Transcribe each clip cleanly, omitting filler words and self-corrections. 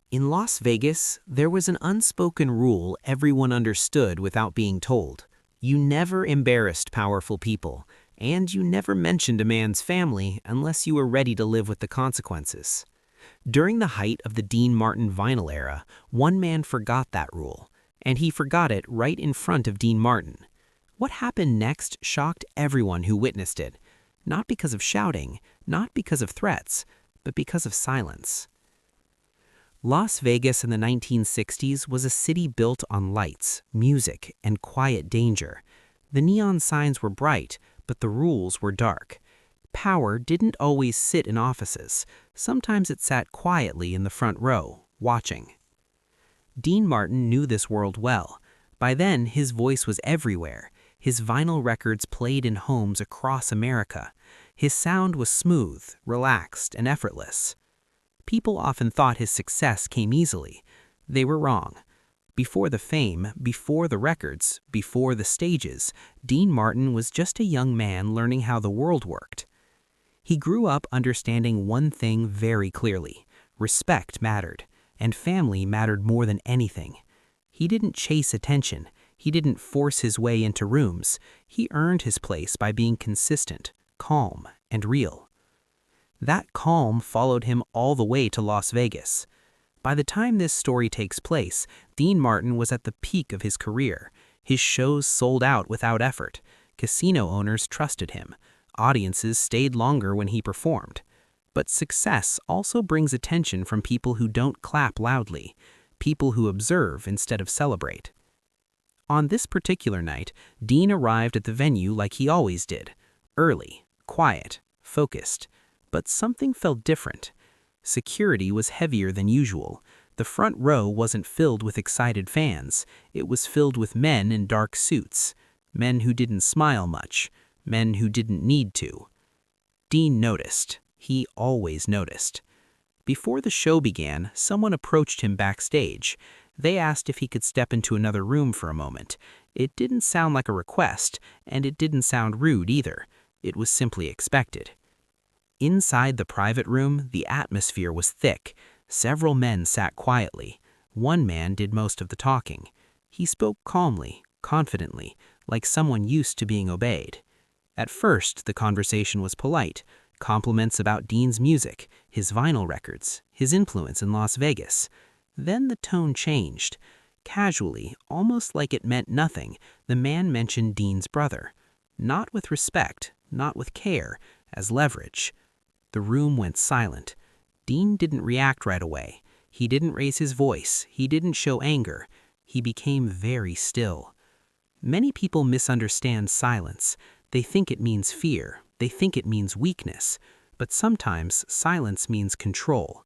In Las Vegas, there was an unspoken rule everyone understood without being told. You never embarrassed powerful people, and you never mentioned a man's family unless you were ready to live with the consequences. During the height of the Dean Martin vinyl era, one man forgot that rule, and he forgot it right in front of Dean Martin. What happened next shocked everyone who witnessed it, not because of shouting, not because of threats, but because of silence. Las Vegas in the 1960s was a city built on lights, music, and quiet danger. The neon signs were bright, but the rules were dark. Power didn't always sit in offices. Sometimes it sat quietly in the front row, watching. Dean Martin knew this world well. By then, his voice was everywhere. His vinyl records played in homes across America. His sound was smooth, relaxed, and effortless. People often thought his success came easily. They were wrong. Before the fame, before the records, before the stages, Dean Martin was just a young man learning how the world worked. He grew up understanding one thing very clearly: respect mattered, and family mattered more than anything. He didn't chase attention. He didn't force his way into rooms. He earned his place by being consistent, calm, and real. That calm followed him all the way to Las Vegas. By the time this story takes place, Dean Martin was at the peak of his career. His shows sold out without effort. Casino owners trusted him. Audiences stayed longer when he performed. But success also brings attention from people who don't clap loudly, people who observe instead of celebrate. On this particular night, Dean arrived at the venue like he always did: early, quiet, focused. But something felt different. Security was heavier than usual. The front row wasn't filled with excited fans. It was filled with men in dark suits. Men who didn't smile much. Men who didn't need to. Dean noticed. He always noticed. Before the show began, someone approached him backstage. They asked if he could step into another room for a moment. It didn't sound like a request, and it didn't sound rude either. It was simply expected. Inside the private room, the atmosphere was thick. Several men sat quietly. One man did most of the talking. He spoke calmly, confidently, like someone used to being obeyed. At first, the conversation was polite. Compliments about Dean's music, his vinyl records, his influence in Las Vegas. Then the tone changed. Casually, almost like it meant nothing, the man mentioned Dean's brother. Not with respect, not with care, as leverage. The room went silent. Dean didn't react right away. He didn't raise his voice. He didn't show anger. He became very still. Many people misunderstand silence. They think it means fear. They think it means weakness. But sometimes silence means control.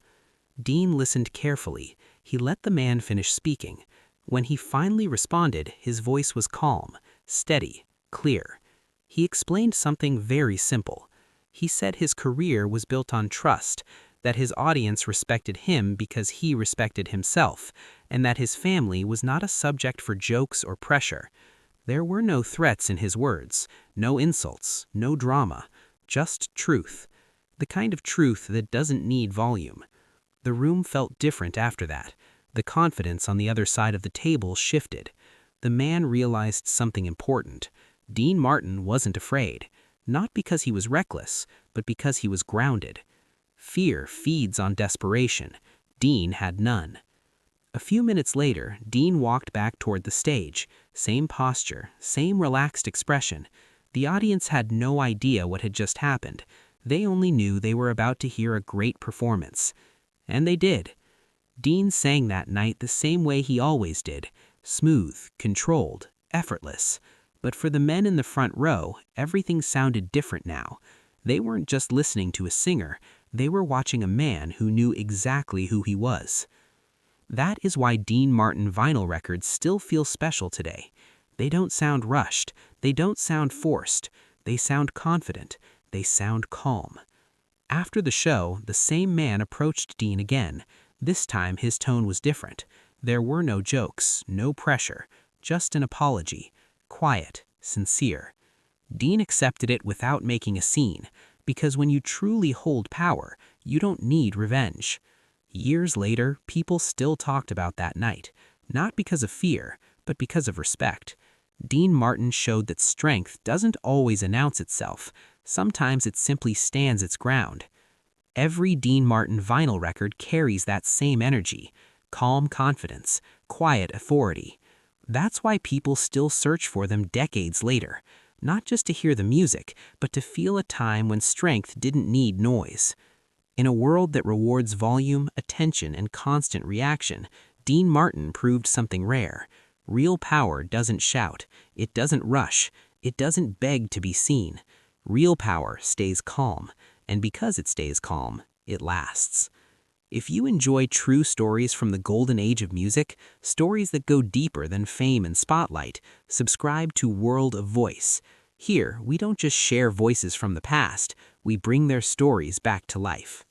Dean listened carefully. He let the man finish speaking. When he finally responded, his voice was calm, steady, clear. He explained something very simple. He said his career was built on trust, that his audience respected him because he respected himself, and that his family was not a subject for jokes or pressure. There were no threats in his words, no insults, no drama, just truth. The kind of truth that doesn't need volume. The room felt different after that. The confidence on the other side of the table shifted. The man realized something important. Dean Martin wasn't afraid. Not because he was reckless, but because he was grounded. Fear feeds on desperation. Dean had none. A few minutes later, Dean walked back toward the stage. Same posture, same relaxed expression. The audience had no idea what had just happened. They only knew they were about to hear a great performance. And they did. Dean sang that night the same way he always did. Smooth, controlled, effortless. But for the men in the front row, everything sounded different now. They weren't just listening to a singer. They were watching a man who knew exactly who he was. That is why Dean Martin vinyl records still feel special today. They don't sound rushed. They don't sound forced. They sound confident. They sound calm. After the show, the same man approached Dean again. This time his tone was different. There were no jokes, no pressure, just an apology. Quiet, sincere. Dean accepted it without making a scene, because when you truly hold power, you don't need revenge. Years later, people still talked about that night, not because of fear, but because of respect. Dean Martin showed that strength doesn't always announce itself. Sometimes it simply stands its ground. Every Dean Martin vinyl record carries that same energy, calm confidence, quiet authority. That's why people still search for them decades later, not just to hear the music, but to feel a time when strength didn't need noise. In a world that rewards volume, attention, and constant reaction, Dean Martin proved something rare. Real power doesn't shout, it doesn't rush, it doesn't beg to be seen. Real power stays calm, and because it stays calm, it lasts. If you enjoy true stories from the golden age of music, stories that go deeper than fame and spotlight, subscribe to World of Voice. Here, we don't just share voices from the past, we bring their stories back to life.